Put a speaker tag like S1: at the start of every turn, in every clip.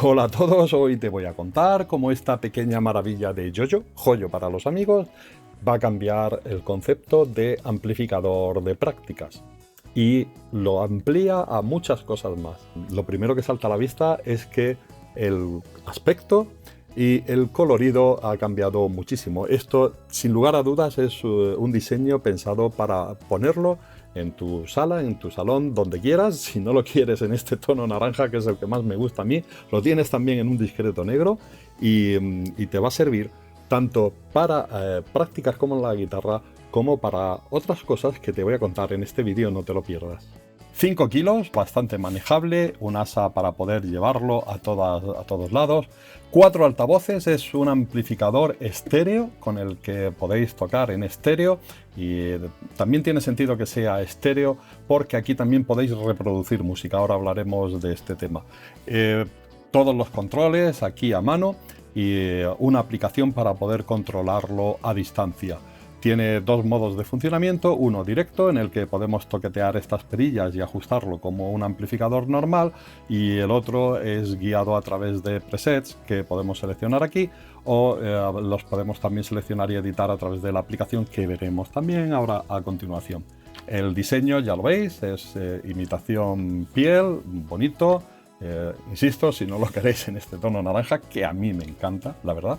S1: Hola a todos, hoy te voy a contar cómo esta pequeña maravilla de Jojo, joyo para los amigos, va a cambiar el concepto de amplificador de prácticas y lo amplía a muchas cosas más. Lo primero que salta a la vista es que el aspecto y el colorido ha cambiado muchísimo. Esto, sin lugar a dudas, es un diseño pensado para ponerlo en tu sala, en tu salón, donde quieras. Si no lo quieres en este tono naranja, que es el que más me gusta a mí, lo tienes también en un discreto negro y te va a servir tanto para prácticas como en la guitarra, como para otras cosas que te voy a contar en este vídeo, no te lo pierdas. 5 kilos, bastante manejable, un asa para poder llevarlo a todos lados. 4 altavoces, es un amplificador estéreo con el que podéis tocar en estéreo y también tiene sentido que sea estéreo porque aquí también podéis reproducir música, ahora hablaremos de este tema. Todos los controles aquí a mano y una aplicación para poder controlarlo a distancia. Tiene dos modos de funcionamiento, uno directo en el que podemos toquetear estas perillas y ajustarlo como un amplificador normal, y el otro es guiado a través de presets que podemos seleccionar aquí o los podemos también seleccionar y editar a través de la aplicación que veremos también ahora a continuación. El diseño ya lo veis, es imitación piel, bonito. Insisto, si no lo queréis en este tono naranja, que a mí me encanta, la verdad,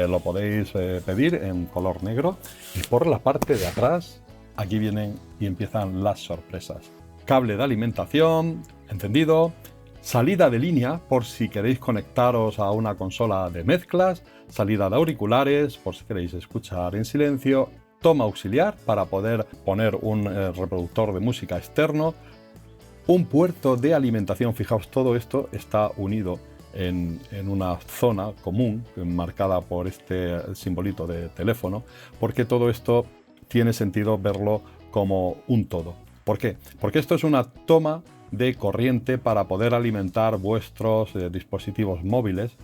S1: lo podéis pedir en color negro. Y por la parte de atrás, aquí vienen y empiezan las sorpresas. Cable de alimentación encendido, salida de línea por si queréis conectaros a una consola de mezclas, salida de auriculares por si queréis escuchar en silencio, toma auxiliar para poder poner un reproductor de música externo, un puerto de alimentación. Fijaos, todo esto está unido en una zona común marcada por este simbolito de teléfono, porque todo esto tiene sentido verlo como un todo. ¿Por qué? Porque esto es una toma de corriente para poder alimentar vuestros dispositivos móviles.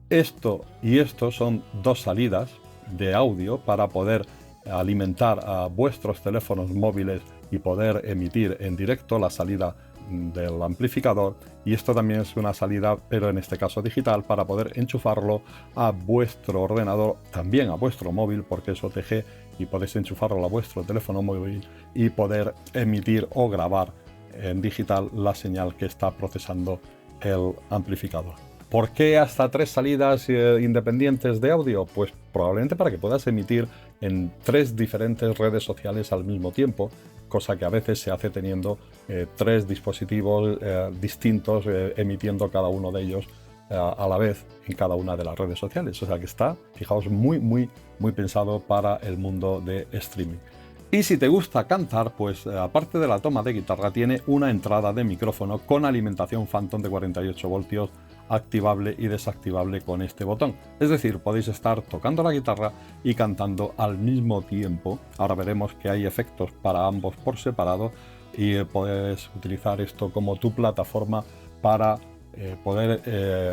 S1: Esto y esto son dos salidas de audio para poder alimentar a vuestros teléfonos móviles y poder emitir en directo la salida del amplificador, y esto también es una salida, pero en este caso digital, para poder enchufarlo a vuestro ordenador, también a vuestro móvil, porque es OTG y podéis enchufarlo a vuestro teléfono móvil y poder emitir o grabar en digital la señal que está procesando el amplificador. ¿Por qué hasta 3 salidas independientes de audio? Pues probablemente para que puedas emitir en 3 diferentes redes sociales al mismo tiempo, cosa que a veces se hace teniendo 3 dispositivos distintos, emitiendo cada uno de ellos a la vez en cada una de las redes sociales. O sea que está, fijaos, muy pensado para el mundo de streaming. Y si te gusta cantar, pues aparte de la toma de guitarra, tiene una entrada de micrófono con alimentación Phantom de 48 voltios, activable y desactivable con este botón. Es decir, podéis estar tocando la guitarra y cantando al mismo tiempo. Ahora veremos que hay efectos para ambos por separado y puedes utilizar esto como tu plataforma para poder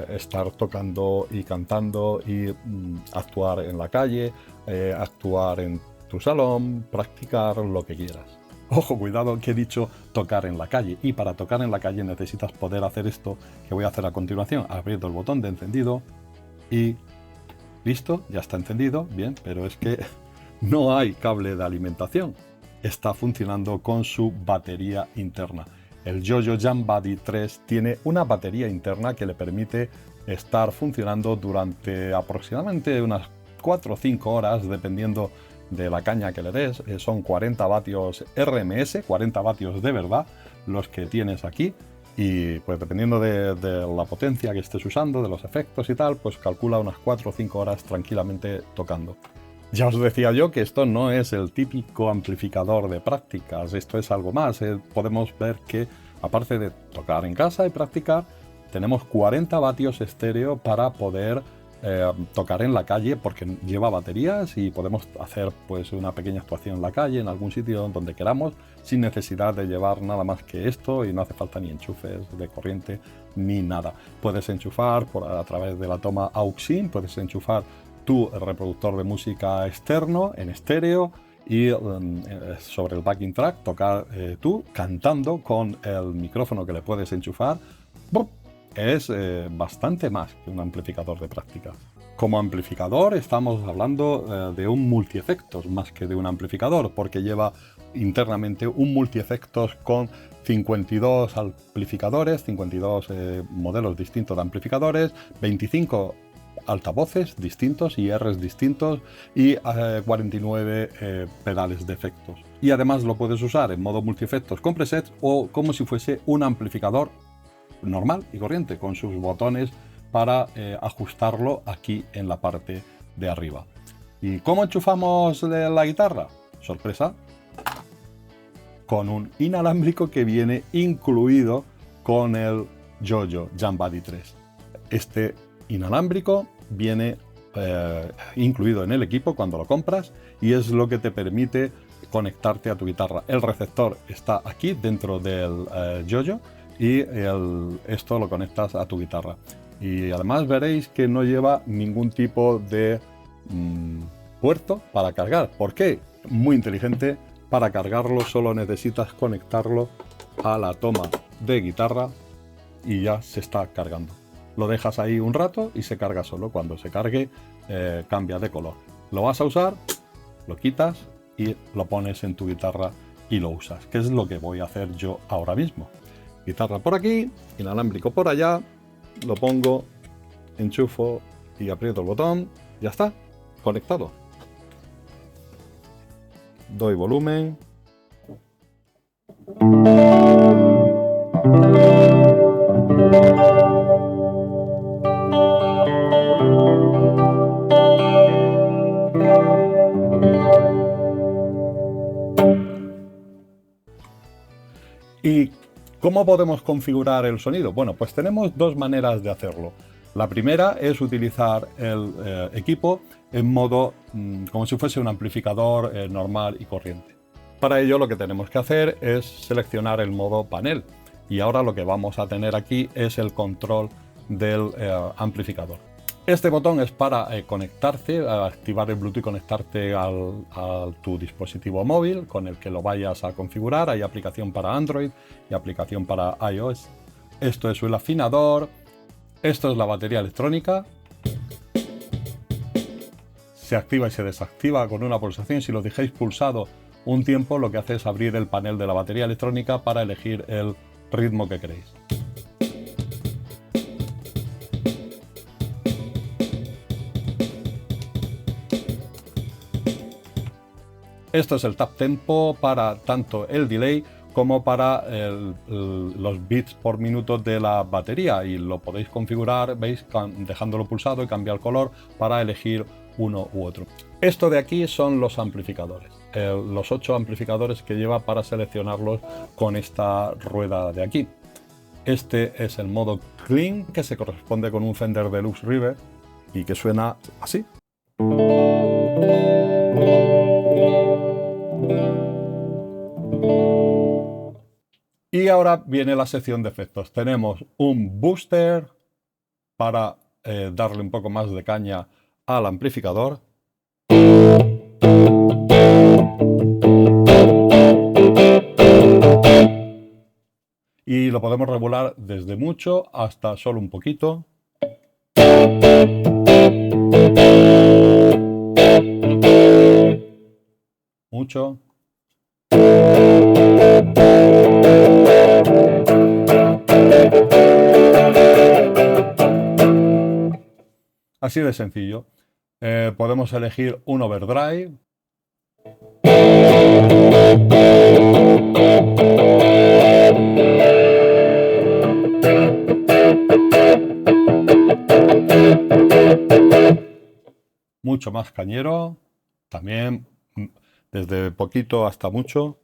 S1: estar tocando y cantando y actuar en la calle, actuar en tu salón, practicar lo que quieras. Ojo, cuidado, que he dicho tocar en la calle, y para tocar en la calle necesitas poder hacer esto que voy a hacer a continuación, abriendo el botón de encendido y listo, ya está encendido, bien, pero es que no hay cable de alimentación, está funcionando con su batería interna. El Jojo Jam Buddy 3 tiene una batería interna que le permite estar funcionando durante aproximadamente unas 4 o 5 horas, dependiendo de la caña que le des. Son 40 vatios RMS, 40 vatios de verdad, los que tienes aquí, y pues dependiendo de la potencia que estés usando, de los efectos y tal, pues calcula unas 4 o 5 horas tranquilamente tocando. Ya os decía yo que esto no es el típico amplificador de prácticas, esto es algo más. Podemos ver que aparte de tocar en casa y practicar, tenemos 40 vatios estéreo para poder tocar en la calle, porque lleva baterías y podemos hacer pues una pequeña actuación en la calle, en algún sitio donde queramos, sin necesidad de llevar nada más que esto, y no hace falta ni enchufes de corriente ni nada. Puedes enchufar a través de la toma aux-in, puedes enchufar tu reproductor de música externo en estéreo y sobre el backing track tocar tú cantando con el micrófono que le puedes enchufar. es bastante más que un amplificador de prácticas. Como amplificador estamos hablando de un multiefectos más que de un amplificador, porque lleva internamente un multiefectos con 52 amplificadores, 52 modelos distintos de amplificadores, 25 altavoces distintos y Rs distintos y 49 pedales de efectos. Y además lo puedes usar en modo multiefectos con presets o como si fuese un amplificador normal y corriente con sus botones para ajustarlo aquí en la parte de arriba. ¿Y cómo enchufamos la guitarra? Sorpresa, con un inalámbrico que viene incluido con el Jojo Jam Buddy 3. Este inalámbrico viene incluido en el equipo cuando lo compras y es lo que te permite conectarte a tu guitarra. El receptor está aquí dentro del Jojo y esto lo conectas a tu guitarra. Y además veréis que no lleva ningún tipo de puerto para cargar. ¿Por qué? Muy inteligente. Para cargarlo solo necesitas conectarlo a la toma de guitarra y ya se está cargando. Lo dejas ahí un rato y se carga solo. Cuando se cargue cambia de color. Lo vas a usar, lo quitas y lo pones en tu guitarra y lo usas, que es lo que voy a hacer yo ahora mismo. Guitarra por aquí, inalámbrico por allá, lo pongo, enchufo y aprieto el botón, ya está, conectado. Doy volumen. ¿Y cómo podemos configurar el sonido? Bueno, pues tenemos dos maneras de hacerlo. La primera es utilizar el equipo en modo como si fuese un amplificador normal y corriente. Para ello lo que tenemos que hacer es seleccionar el modo panel y ahora lo que vamos a tener aquí es el control del amplificador. Este botón es para conectarse, activar el Bluetooth y conectarte a tu dispositivo móvil con el que lo vayas a configurar. Hay aplicación para Android y aplicación para iOS. Esto es el afinador. Esto es la batería electrónica. Se activa y se desactiva con una pulsación. Si lo dejéis pulsado un tiempo, lo que hace es abrir el panel de la batería electrónica para elegir el ritmo que queréis. Esto es el tap tempo para tanto el delay como para los bits por minuto de la batería y lo podéis configurar, veis, dejándolo pulsado y cambiar el color para elegir uno u otro. Esto de aquí son los amplificadores, los 8 amplificadores que lleva para seleccionarlos con esta rueda de aquí. Este es el modo clean, que se corresponde con un Fender Deluxe River y que suena así. Y ahora viene la sección de efectos. Tenemos un booster para darle un poco más de caña al amplificador. Y lo podemos regular desde mucho hasta solo un poquito. Mucho. Así de sencillo. Podemos elegir un overdrive. Mucho más cañero. También desde poquito hasta mucho.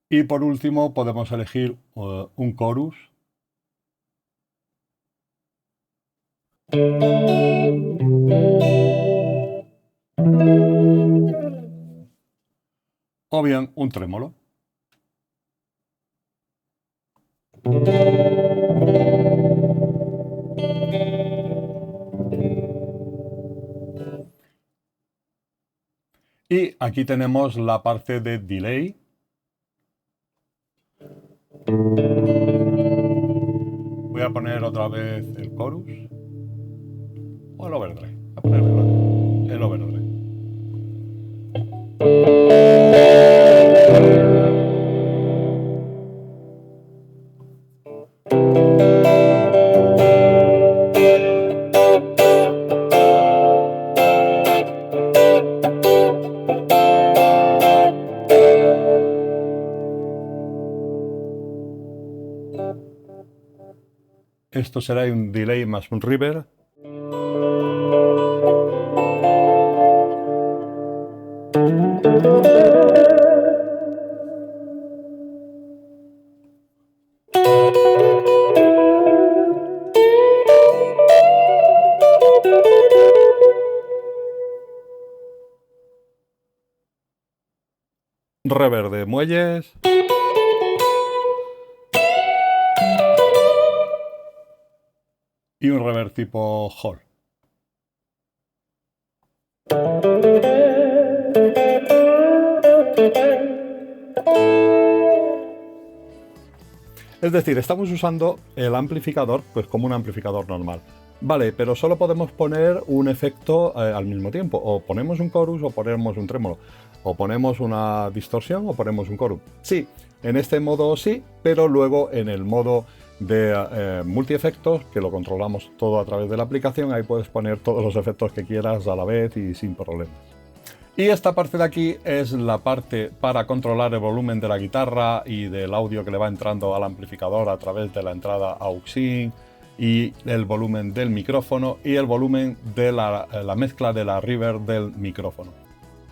S1: Y por último podemos elegir un chorus. O bien un trémolo. Y aquí tenemos la parte de delay. a poner otra vez el chorus. O el overdrive. Voy a poner el overdrive. Esto será un delay más un reverb. Reverb de muelles. Y un reverb tipo Hall. Es decir, estamos usando el amplificador pues como un amplificador normal. Vale, pero solo podemos poner un efecto al mismo tiempo. O ponemos un chorus o ponemos un trémolo. O ponemos una distorsión o ponemos un chorus. Sí, en este modo sí, pero luego en el modo de multi-efectos, que lo controlamos todo a través de la aplicación, ahí puedes poner todos los efectos que quieras a la vez y sin problemas. Y esta parte de aquí es la parte para controlar el volumen de la guitarra y del audio que le va entrando al amplificador a través de la entrada AUX-IN, y el volumen del micrófono y el volumen de la mezcla de la reverb del micrófono.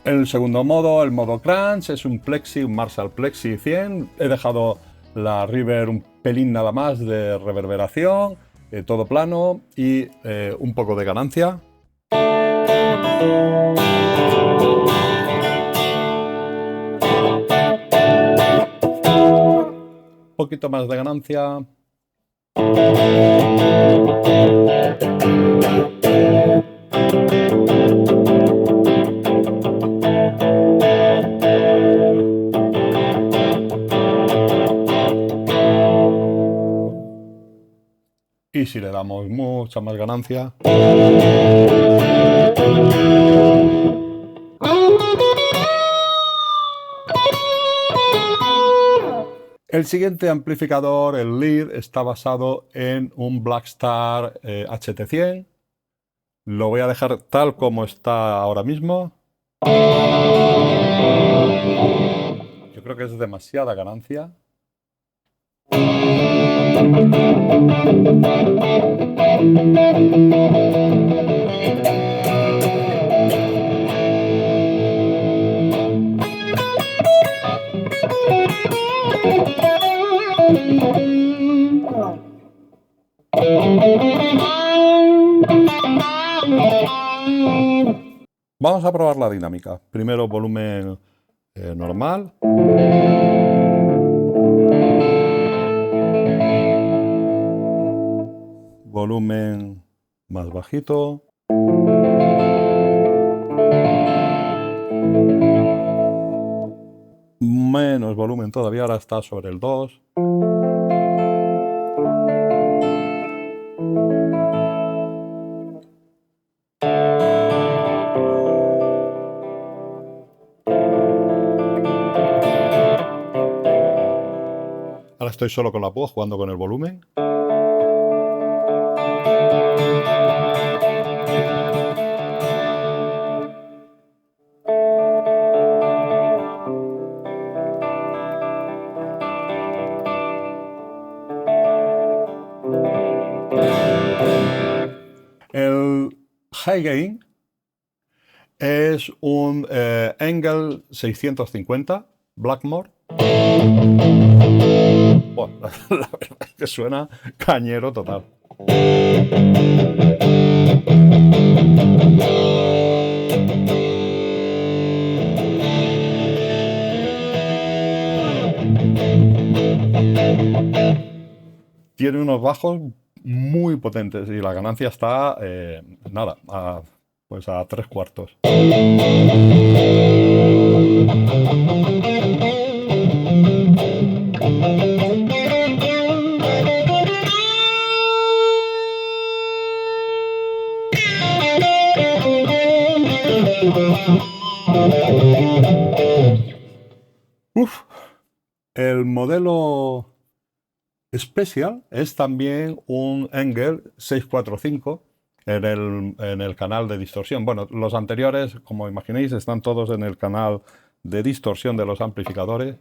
S1: El segundo modo, el modo crunch, es un Plexi, un Marshall Plexi 100. He dejado la reverb un pelín nada más de reverberación, todo plano y un poco de ganancia. Un poquito más de ganancia. Y si le damos mucha más ganancia, el siguiente amplificador, el Lead, está basado en un Blackstar HT100. Lo voy a dejar tal como está ahora mismo. Yo creo que es demasiada ganancia. Vamos a probar la dinámica. Primero volumen normal. Volumen más bajito. Menos volumen todavía, ahora está sobre el 2. Ahora estoy solo con la voz jugando con el volumen. El high gain es un Engel 650 Blackmore. Bueno, la verdad es que suena cañero total. Tiene unos bajos muy potentes y la ganancia está, nada, pues a 3/4. Uf, el modelo Special es también un Engel 645 en el canal de distorsión. Bueno, los anteriores, como imaginéis, están todos en el canal de distorsión de los amplificadores.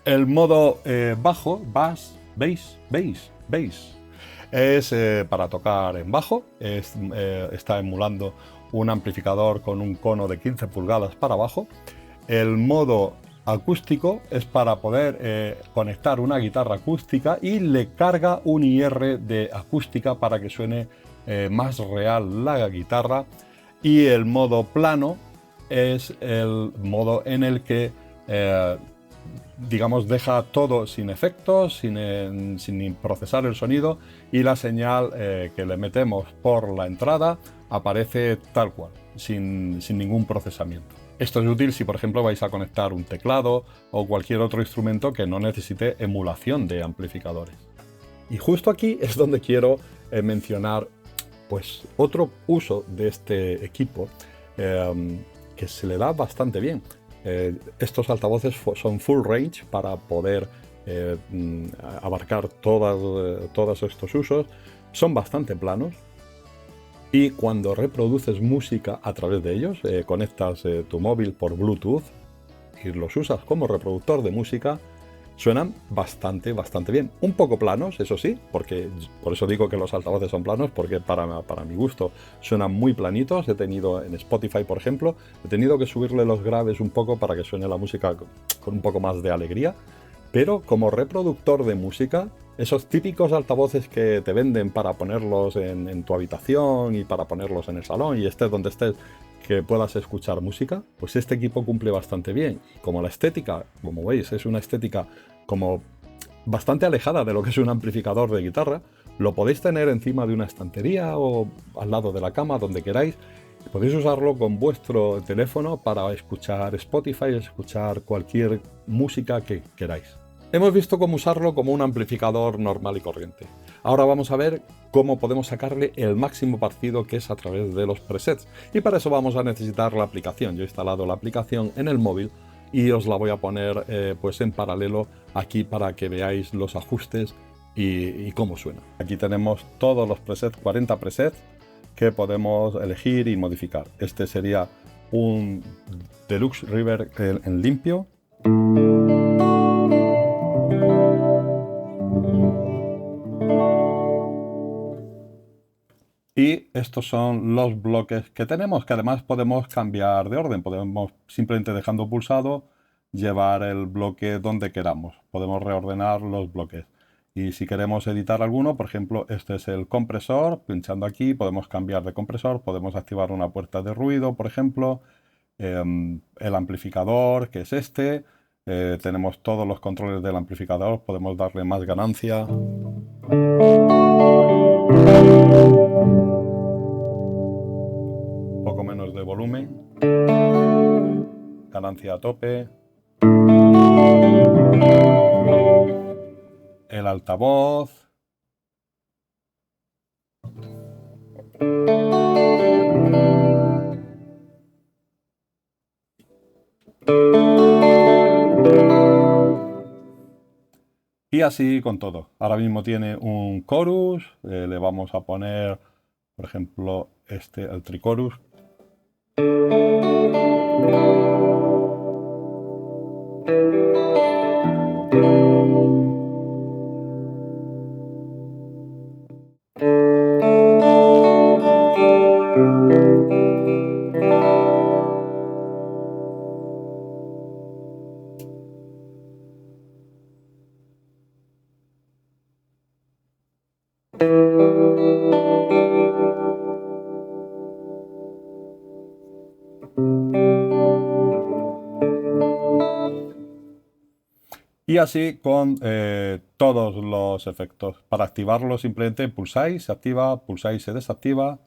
S1: El modo bajo, bass, bass, es para tocar en bajo. Está emulando un amplificador con un cono de 15 pulgadas para bajo. El modo acústico es para poder conectar una guitarra acústica y le carga un IR de acústica para que suene más real la guitarra. Y el modo plano es el modo en el que digamos, deja todo sin efectos, sin procesar el sonido, y la señal que le metemos por la entrada aparece tal cual, sin ningún procesamiento. Esto es útil si, por ejemplo, vais a conectar un teclado o cualquier otro instrumento que no necesite emulación de amplificadores. Y justo aquí es donde quiero mencionar pues, otro uso de este equipo que se le da bastante bien. Estos altavoces son full range para poder abarcar todos estos usos. Son bastante planos y cuando reproduces música a través de ellos, conectas tu móvil por Bluetooth y los usas como reproductor de música, suenan bastante bien. Un poco planos, eso sí, porque por eso digo que los altavoces son planos, porque para mi gusto suenan muy planitos. He tenido en Spotify, por ejemplo, he tenido que subirle los graves un poco para que suene la música con un poco más de alegría. Pero como reproductor de música, esos típicos altavoces que te venden para ponerlos en tu habitación y para ponerlos en el salón y estés donde estés, que puedas escuchar música, pues este equipo cumple bastante bien. Como la estética, como veis, es una estética como bastante alejada de lo que es un amplificador de guitarra, lo podéis tener encima de una estantería o al lado de la cama, donde queráis. Podéis usarlo con vuestro teléfono para escuchar Spotify, escuchar cualquier música que queráis. Hemos visto cómo usarlo como un amplificador normal y corriente. Ahora vamos a ver cómo podemos sacarle el máximo partido, que es a través de los presets. Y para eso vamos a necesitar la aplicación. Yo he instalado la aplicación en el móvil y os la voy a poner pues en paralelo aquí para que veáis los ajustes y cómo suena. Aquí tenemos todos los presets, 40 presets que podemos elegir y modificar. Este sería un Deluxe Reverb en limpio. Y estos son los bloques que tenemos, que además podemos cambiar de orden. Podemos, simplemente dejando pulsado, llevar el bloque donde queramos. Podemos reordenar los bloques. Y si queremos editar alguno, por ejemplo, este es el compresor. Pinchando aquí podemos cambiar de compresor. Podemos activar una puerta de ruido, por ejemplo. El amplificador, que es este. Tenemos todos los controles del amplificador. Podemos darle más ganancia. Poco menos de volumen, ganancia a tope, el altavoz, y así con todo. Ahora mismo tiene un chorus, le vamos a poner, por ejemplo, el trichorus. Y así con todos los efectos. Para activarlo simplemente pulsáis, se activa, pulsáis, se desactiva.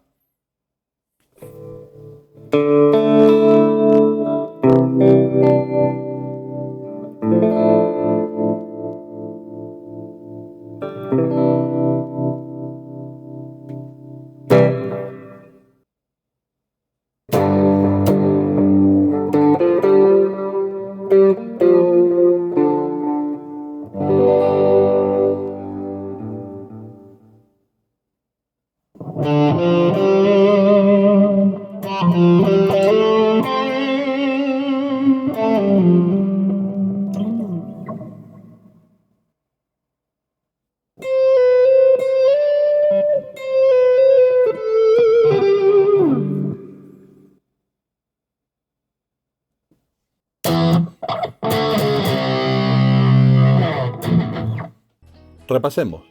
S1: repasemos.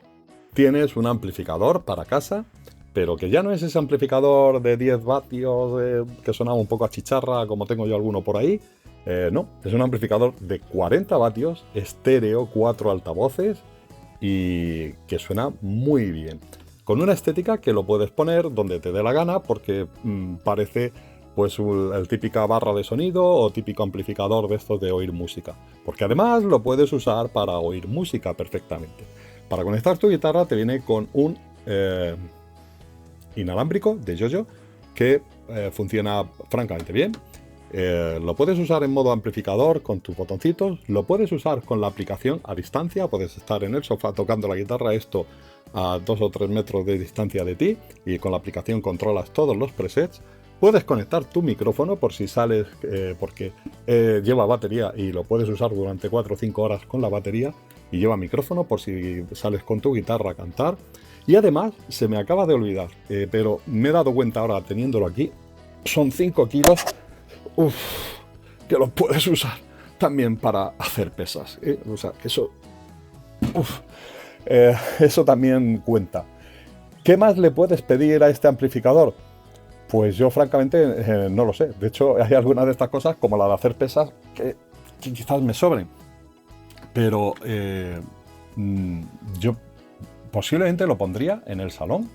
S1: Tienes un amplificador para casa, pero que ya no es ese amplificador de 10 vatios que sonaba un poco a chicharra, como tengo yo alguno por ahí. No, es un amplificador de 40 vatios, estéreo, 4 altavoces y que suena muy bien. Con una estética que lo puedes poner donde te dé la gana porque parece pues el típica barra de sonido o típico amplificador de estos de oír música. Porque además lo puedes usar para oír música perfectamente. Para conectar tu guitarra te viene con un inalámbrico de Jojo que funciona francamente bien. Lo puedes usar en modo amplificador con tus botoncitos, lo puedes usar con la aplicación a distancia, puedes estar en el sofá tocando la guitarra, esto a 2 o 3 metros de distancia de ti, y con la aplicación controlas todos los presets. Puedes conectar tu micrófono por si sales, porque lleva batería y lo puedes usar durante 4 o 5 horas con la batería, y lleva micrófono por si sales con tu guitarra a cantar. Y además, se me acaba de olvidar, pero me he dado cuenta ahora teniéndolo aquí, son 5 kilos, que los puedes usar también para hacer pesas. O sea, que eso también cuenta. ¿Qué más le puedes pedir a este amplificador? Pues yo francamente no lo sé. De hecho, hay algunas de estas cosas, como la de hacer pesas, que quizás me sobren. Pero yo posiblemente lo pondría en el salón.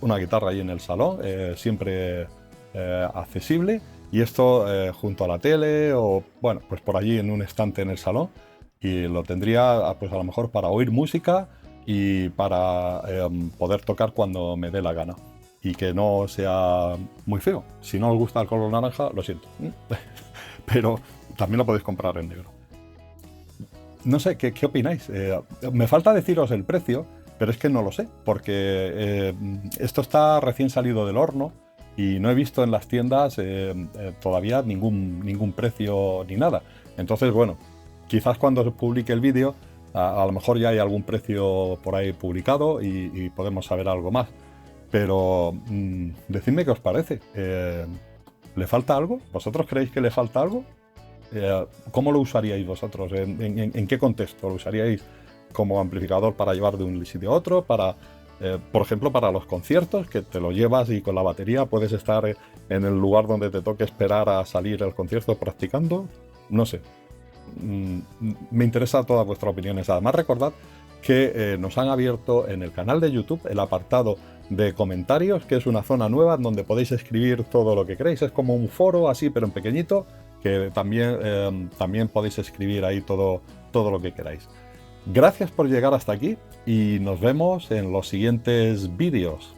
S1: Una guitarra ahí en el salón, siempre accesible. Y esto junto a la tele o, bueno, pues por allí en un estante en el salón. Y lo tendría, pues a lo mejor para oír música y para poder tocar cuando me dé la gana. Y que no sea muy feo. Si no os gusta el color naranja, lo siento. Pero también lo podéis comprar en negro. No sé, ¿qué opináis? Me falta deciros el precio, pero es que no lo sé, porque esto está recién salido del horno y no he visto en las tiendas todavía ningún precio ni nada. Entonces, bueno, quizás cuando se publique el vídeo, a lo mejor ya hay algún precio por ahí publicado y podemos saber algo más. Pero decidme qué os parece. ¿Le falta algo? ¿Vosotros creéis que le falta algo? ¿Cómo lo usaríais vosotros? ¿En qué contexto lo usaríais como amplificador para llevar de un sitio a otro? Por ejemplo, para los conciertos, que te lo llevas y con la batería puedes estar en el lugar donde te toque esperar a salir el concierto practicando. No sé. Me interesa todas vuestras opiniones. Además, recordad que nos han abierto en el canal de YouTube el apartado de comentarios, que es una zona nueva donde podéis escribir todo lo que queréis. Es como un foro así, pero en pequeñito, que también podéis escribir ahí todo lo que queráis. Gracias por llegar hasta aquí y nos vemos en los siguientes vídeos.